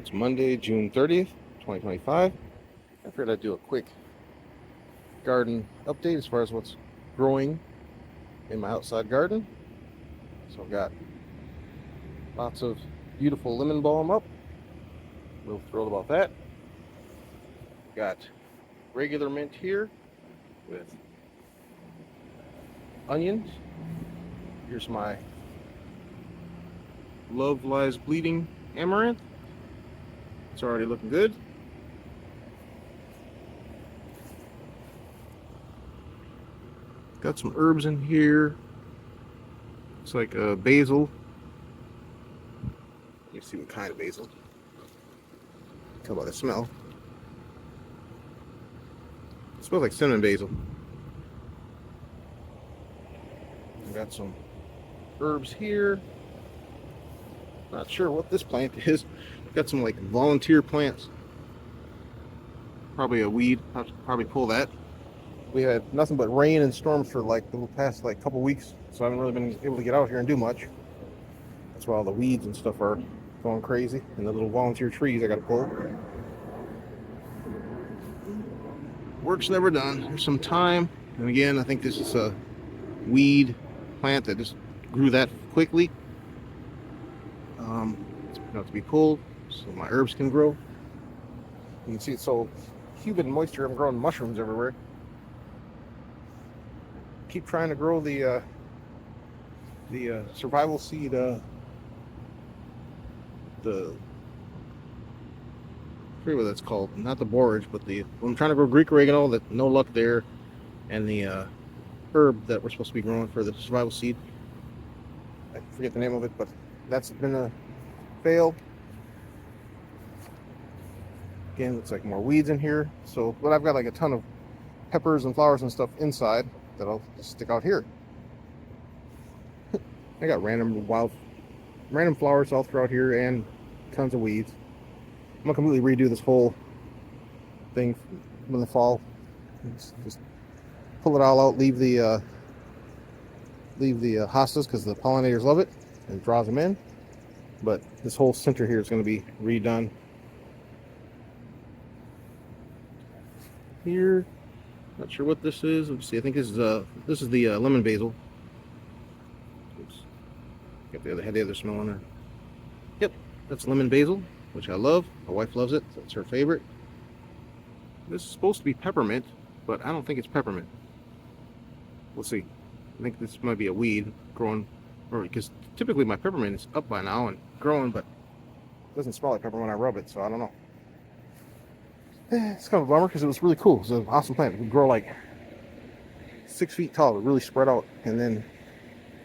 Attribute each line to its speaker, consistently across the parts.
Speaker 1: It's Monday, June 30th, 2025. I figured I'd do a quick garden update as far as what's growing in my outside garden. So I've got lots of beautiful lemon balm up. Real thrilled about that. Got regular mint here with onions. Here's my Love Lies Bleeding amaranth. It's already looking good. Got some herbs in here. It's like basil. Let me see what kind of basil. Tell by the smell. It smells like cinnamon basil. Got some herbs here. Not sure what this plant is. Got some like volunteer plants. Probably a weed. I'll probably pull that. We had nothing but rain and storms for like the past like couple weeks, so I haven't really been able to get out here and do much. That's why all the weeds and stuff are going crazy, and the little volunteer trees I got to pull. Work's never done. There's some thyme, and again, I think this is a weed plant that just grew that quickly. It's enough to be pulled so my herbs can grow. You can see it's so humid and moisture. I'm growing mushrooms everywhere. Keep trying to grow the survival seed. The I forget what that's called. Not the borage, but I'm trying to grow Greek oregano. That no luck there, and the herb that we're supposed to be growing for the survival seed. I forget the name of it, but that's been a fail. Again, looks like more weeds in here. So, but I've got like a ton of peppers and flowers and stuff inside that I'll just stick out here. I got random flowers all throughout here and tons of weeds. I'm gonna completely redo this whole thing in the fall. Just pull it all out, leave the hostas because the pollinators love it and it draws them in. But this whole center here is going to be redone. Here, not sure what this is. Let's see. I think this is the lemon basil. Oops. Had the other smell on there. Yep, that's lemon basil, which I love. My wife loves it. That's her favorite. This is supposed to be peppermint, but I don't think it's peppermint. We'll see. I think this might be a weed growing, or because typically my peppermint is up by now and growing, but it doesn't smell like peppermint when I rub it, so I don't know. It's kind of a bummer because it was really cool. It was an awesome plant. It would grow like 6 feet tall. It would really spread out, and then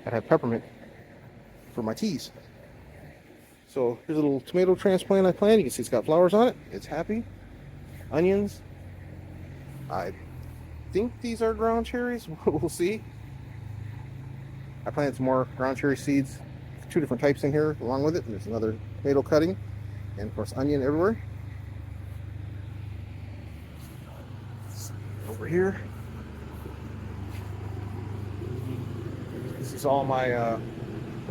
Speaker 1: I'd have peppermint for my teas. So here's a little tomato transplant I planted. You can see it's got flowers on it. It's happy. Onions. I think these are ground cherries. We'll see. I planted some more ground cherry seeds, 2 different types in here along with it. There's another tomato cutting, and of course onion everywhere. Over here, this is all my, I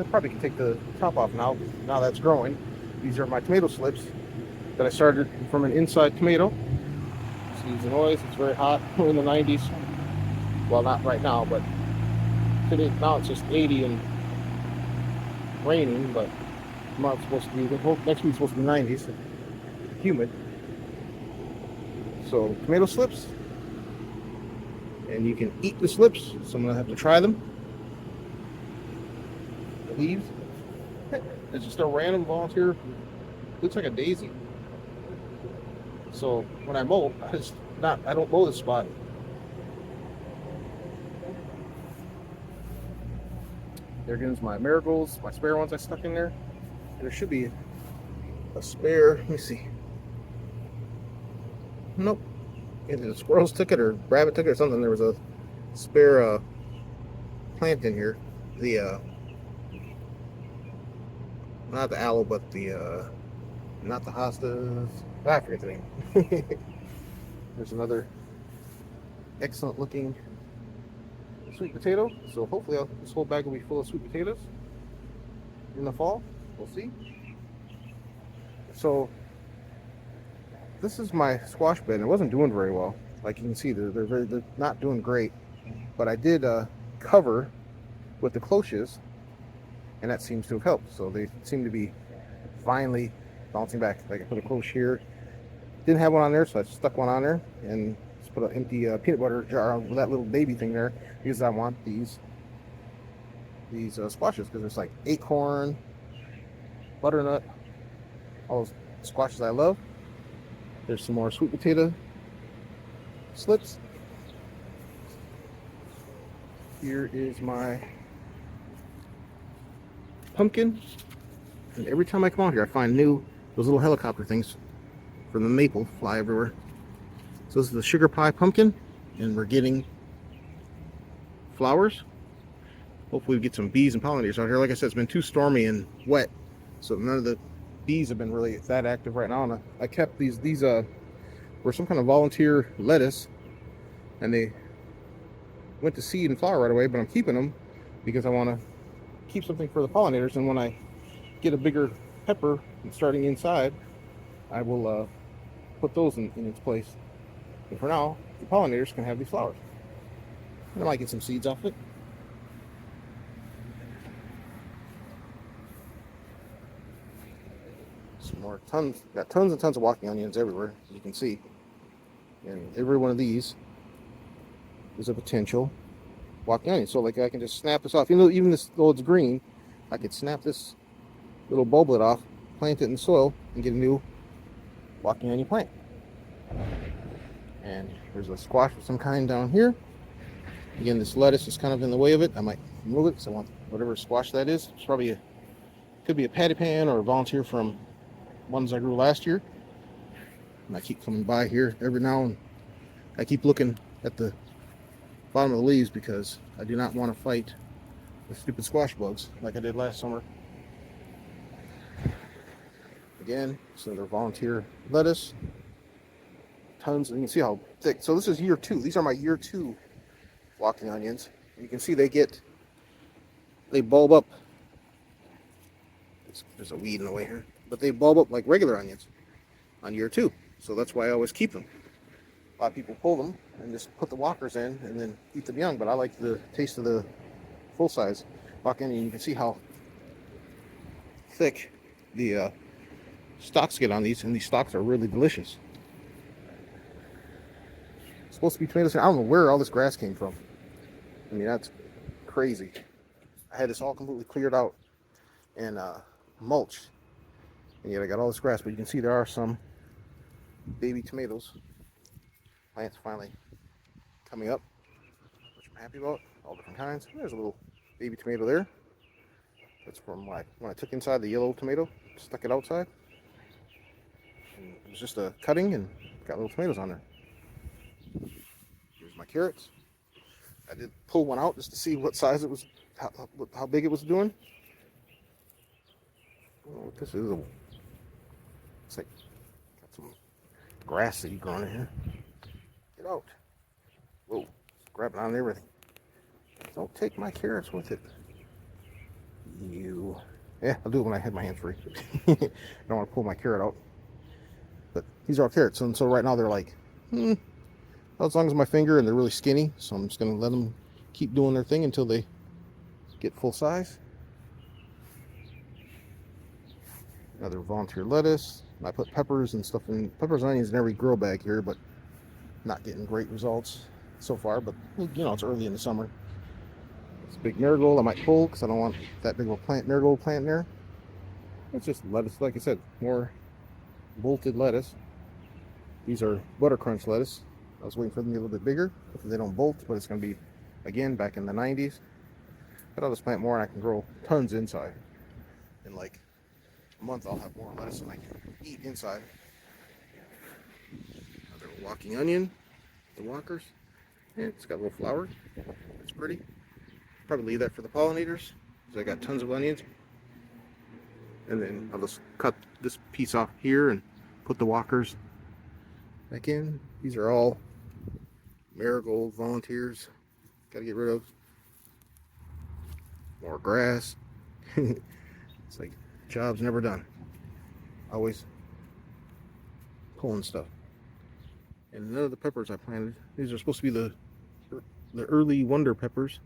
Speaker 1: probably can take the top off now that's growing. These are my tomato slips that I started from an inside tomato. See the noise, it's very hot. We're in the 90s. Well, not right now, but today, now it's just 80 and raining, but tomorrow's supposed to be, next week's supposed to be 90s, humid. So tomato slips, and you can eat the slips, so I'm gonna have to try them. The leaves, it's just a random volunteer, looks like a daisy. So when I mow, I don't mow this spot. There goes my marigolds, my spare ones I stuck in there. And there should be a spare, let me see. Nope. Either the squirrels took it or rabbit took it or something. There was a spare plant in here. The not the aloe, but the not the hostas. I forget the name. There's another excellent looking sweet potato. So hopefully this whole bag will be full of sweet potatoes in the fall. We'll see. So this is my squash bed, and it wasn't doing very well. Like you can see, they're not doing great. But I did cover with the cloches, and that seems to have helped. So they seem to be finally bouncing back. Like I put a cloche here, didn't have one on there, so I stuck one on there and just put an empty peanut butter jar with that little baby thing there because I want these squashes because there's like acorn, butternut, all those squashes I love. There's some more sweet potato slips. Here is my pumpkin. And every time I come out here, I find those little helicopter things from the maple fly everywhere. So this is the sugar pie pumpkin, and we're getting flowers. Hopefully we get some bees and pollinators out here. Like I said, it's been too stormy and wet, so none of the bees have been really that active right now. And I kept these were some kind of volunteer lettuce, and they went to seed and flower right away, but I'm keeping them because I want to keep something for the pollinators. And when I get a bigger pepper starting inside, I will put those in its place. And for now, the pollinators can have these flowers. And I might get some seeds off it. Some more got tons and tons of walking onions everywhere, as you can see. And every one of these is a potential walking onion. So like I can just snap this off. Even this, though it's green, I could snap this little bulblet off, plant it in the soil, and get a new walking onion plant. And there's a squash of some kind down here. Again, this lettuce is kind of in the way of it. I might move it because I want whatever squash that is. It's probably could be a patty pan or a volunteer from ones I grew last year. And I keep coming by here every now and I keep looking at the bottom of the leaves because I do not want to fight the stupid squash bugs like I did last summer. Again, so they're volunteer lettuce. Tons, and you can see how thick. So this is year 2. These are my year 2 walking onions. You can see they bulb up. There's a weed in the way here, but they bulb up like regular onions on year 2. So that's why I always keep them. A lot of people pull them and just put the walkers in and then eat them young, but I like the taste of the full size walking onion. You can see how thick the stalks get on these, and these stalks are really delicious. It's supposed to be tomatoes. I don't know where all this grass came from. I mean, that's crazy. I had this all completely cleared out and mulched, and yet I got all this grass. But you can see there are some baby tomatoes. Plants finally coming up, which I'm happy about. All different kinds. There's a little baby tomato there. That's from when I took inside the yellow tomato, stuck it outside. And it was just a cutting and got little tomatoes on there. Here's my carrots. I did pull one out just to see what size it was, how big it was doing. I don't know what this is. It's like got some grass seed growing in here. Get out. Whoa, it's grabbing on everything. Don't take my carrots with it. Yeah, I'll do it when I have my hands free. I don't want to pull my carrot out. But these are all carrots, and so right now they're like, as long as my finger, and they're really skinny, so I'm just going to let them keep doing their thing until they get full size. Another volunteer lettuce. I put peppers and stuff in, peppers and onions in every grow bag here, but not getting great results so far. But it's early in the summer. It's a big marigold I might pull because I don't want that big of a marigold plant in there. It's just lettuce, like I said, more bolted lettuce. These are butter crunch lettuce. I was waiting for them to be a little bit bigger because they don't bolt, but it's going to be, again, back in the 90s. But I'll just plant more and I can grow tons inside. In like a month, I'll have more lettuce than I can eat inside. Another walking onion, the walkers. Yeah, it's got a little flower. It's pretty. Probably leave that for the pollinators because I got tons of onions. And then I'll just cut this piece off here and put the walkers back in. These are all marigold volunteers. Got to get rid of more grass. It's like job's never done. Always pulling stuff. And none of the peppers I planted, these are supposed to be the early wonder peppers.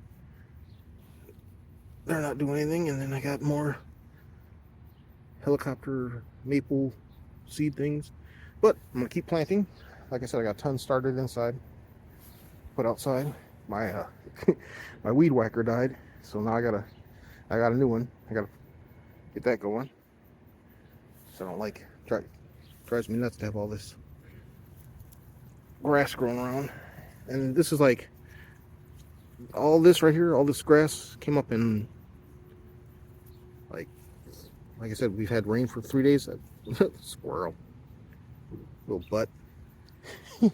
Speaker 1: They're not doing anything. And then I got more helicopter maple seed things. But I'm gonna keep planting. Like I said, I got tons started inside, put outside. My my weed whacker died, so now I got a new one. I gotta get that going. So I don't like, drives me nuts to have all this grass growing around. And this is like, all this right here, all this grass came up in, like I said, we've had rain for 3 days. Squirrel, little butt. I'm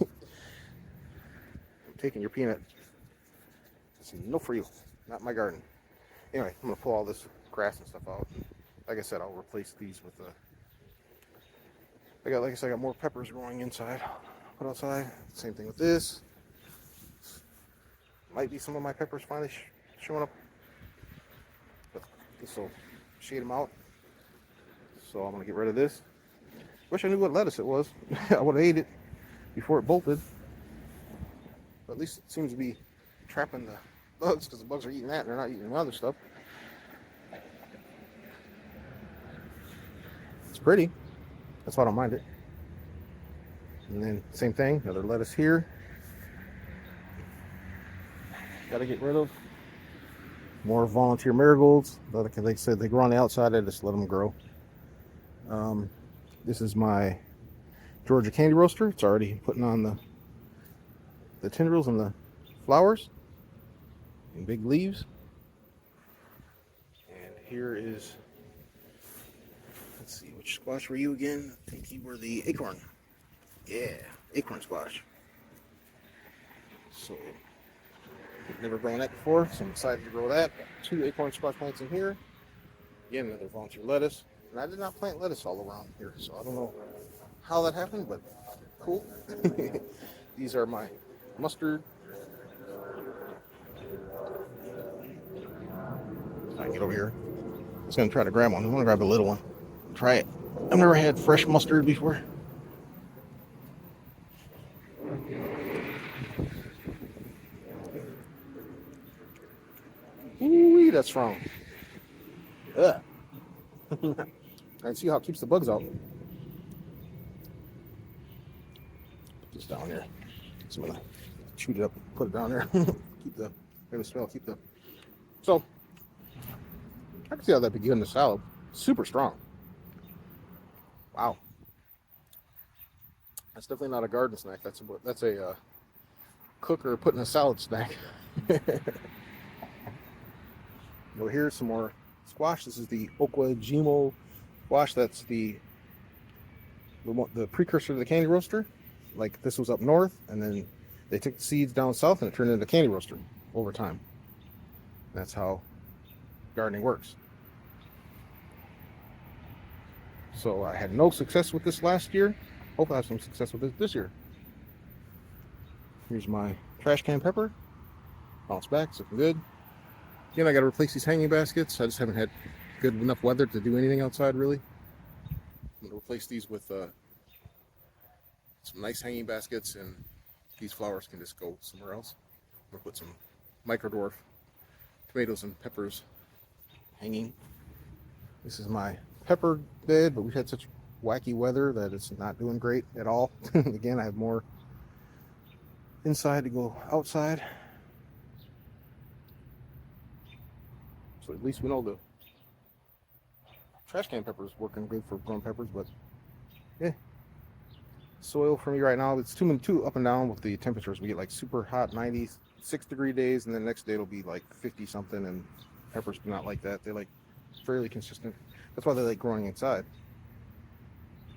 Speaker 1: taking your peanut. It's no for you, not my garden. Anyway, I'm gonna pull all this grass and stuff out. Like I said, I'll replace these with like I said, I got more peppers growing inside. Put outside. Same thing with this. Might be some of my peppers finally showing up. But this will shade them out. So I'm gonna get rid of this. Wish I knew what lettuce it was. I would have ate it before it bolted. But at least it seems to be trapping the bugs, because the bugs are eating that and they're not eating the other stuff. It's pretty. That's why I don't mind it. And then same thing, another lettuce here. Got to get rid of more volunteer marigolds. Like I said, they grow on the outside. I just let them grow. This is my Georgia candy roaster. It's already putting on the tendrils and the flowers and big leaves. And here is, let's see, which squash were you again? I think you were the acorn. Yeah, acorn squash. So, never grown that before, so I'm excited to grow that. Got 2 acorn squash plants in here. Again, another volunteer lettuce. And I did not plant lettuce all around here, so I don't know how that happened, but cool. These are my mustard. I can get over here. I was going to try to grab one. I want to grab a little one. Try it. I've never had fresh mustard before. Ooh, that's strong. Ugh. I can see how it keeps the bugs out. Put this down here. So I'm gonna shoot it up, put it down there. Keep the smell. Keep the. So I can see how that'd be good in the salad. Super strong. Wow. That's definitely not a garden snack. That's a cooker putting a salad snack. Over here, some more squash. This is the Okajimo squash. That's the precursor to the candy roaster. Like, this was up north, and then they took the seeds down south, and it turned into a candy roaster over time. That's how gardening works. So I had no success with this last year. Hope I have some success with this year. Here's my trash can pepper. Bounce back, it's looking good. Again, I got to replace these hanging baskets. I just haven't had good enough weather to do anything outside, really. I'm going to replace these with some nice hanging baskets, and these flowers can just go somewhere else. I'm going to put some microdwarf tomatoes and peppers hanging. This is my pepper bed, but we've had such wacky weather that it's not doing great at all. Again, I have more inside to go outside. So at least we know the trash can pepper is working good for growing peppers, but yeah. Soil for me right now, it's too up and down with the temperatures. We get like super hot 96-degree days, and then the next day it'll be like 50 something, and peppers do not like that. They like fairly consistent. That's why they like growing inside.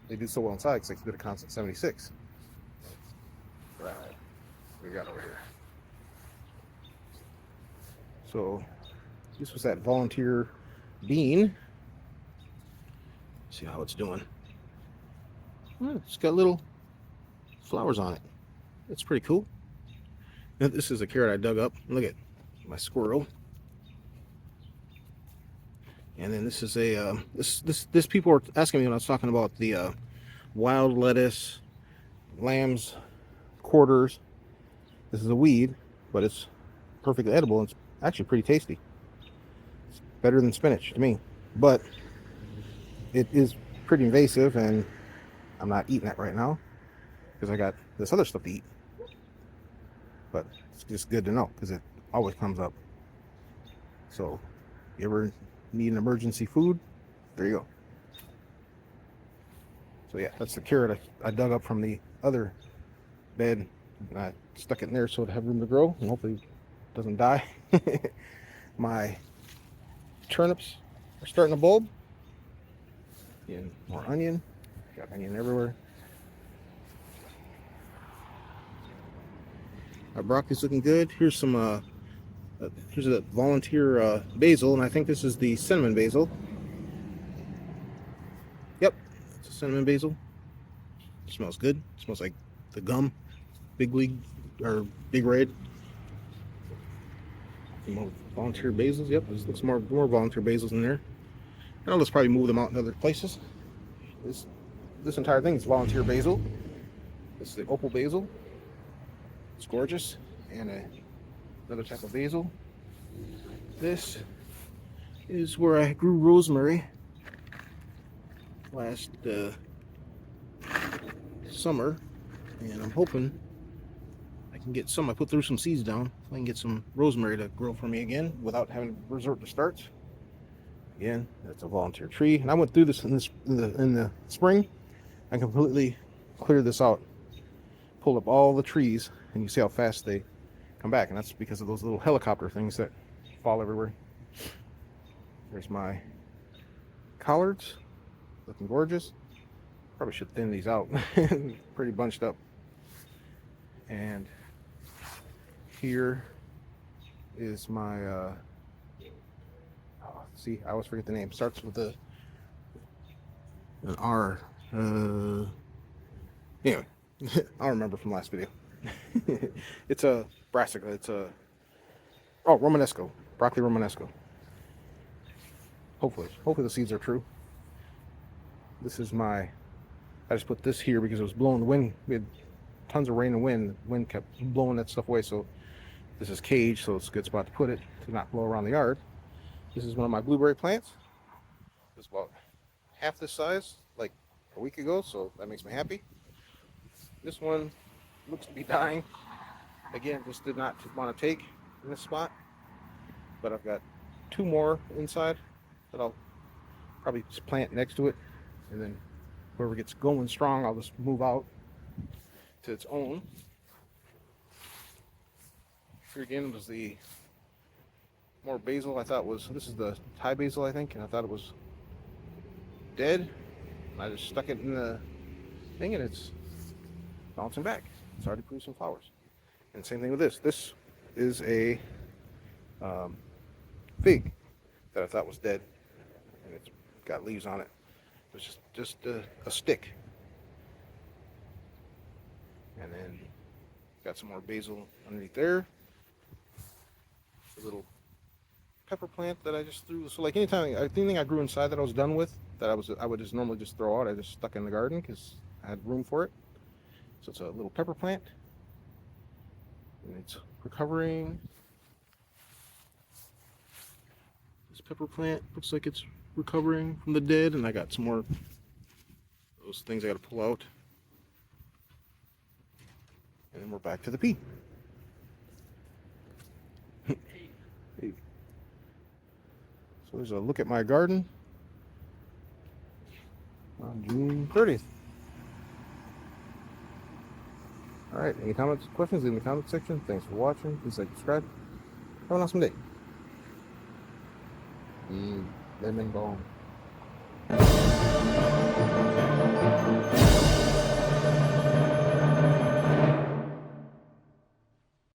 Speaker 1: They do so well inside because they keep it a constant 76. Right. What we got over here? So this was that volunteer bean. See how it's doing. Oh, it's got little flowers on it. That's pretty cool. Now, this is a carrot I dug up. Look at my squirrel. And then this is a this people were asking me when I was talking about the wild lettuce lamb's quarters. This is a weed, but it's perfectly edible. And it's actually pretty tasty. It's better than spinach to me, but it is pretty invasive, and I'm not eating that right now because I got this other stuff to eat. But it's just good to know because it always comes up. So, you ever need an emergency food? There you go. So yeah, that's the carrot I dug up from the other bed, and I stuck it in there so it'd have room to grow and hopefully it doesn't die. My turnips are starting to bulb. And more onion. Got onion everywhere. Our broccoli's looking good. Here's some here's a volunteer basil, and I think this is the cinnamon basil. Yep, it's a cinnamon basil. It smells good. It smells like the gum, Big League or Big Red. More volunteer basils. Yep, there's more volunteer basils in there. And I'll just probably move them out in other places. This entire thing is volunteer basil. This is the opal basil. It's gorgeous, and another type of basil. This is where I grew rosemary last summer, and I'm hoping I can get some. I put through some seeds down. I can get some rosemary to grow for me again without having to resort to starts. Again, that's a volunteer tree, and I went through this in the spring. I completely cleared this out, pulled up all the trees, and you see how fast they come back, and that's because of those little helicopter things that fall everywhere. There's my collards, looking gorgeous. Probably should thin these out. Pretty bunched up. And here is my see, I always forget the name. Starts with an R. Anyway, I'll remember from last video. It's a brassica. It's a Romanesco, broccoli Romanesco. Hopefully the seeds are true. This is my. I just put this here because it was blowing the wind. We had tons of rain and wind. The wind kept blowing that stuff away. So this is caged, so it's a good spot to put it to not blow around the yard. This is one of my blueberry plants. It's about half this size, like a week ago, so that makes me happy. This one looks to be dying. Again, just did not want to take in this spot. But I've got two more inside that I'll probably just plant next to it. And then whoever gets going strong, I'll just move out to its own. Here again was the more basil. I thought this is the Thai basil, I think, and I thought it was dead. I just stuck it in the thing, and it's bouncing back. It's already producing flowers. And same thing with this. This is a fig that I thought was dead, and it's got leaves on it. It was just a stick. And then got some more basil underneath there. A little pepper plant that I just threw. So like anything I grew inside that I was done with, that I would just normally just throw out, I just stuck in the garden because I had room for it. So it's a little pepper plant, and it's recovering. This pepper plant looks like it's recovering from the dead, and I got some more those things I got to pull out, and then we're back to the pea. Hey. So there's a look at my garden on June 30th. Alright, any comments, questions in the comment section? Thanks for watching. Please like, subscribe. Have an awesome day. Lemon bomb.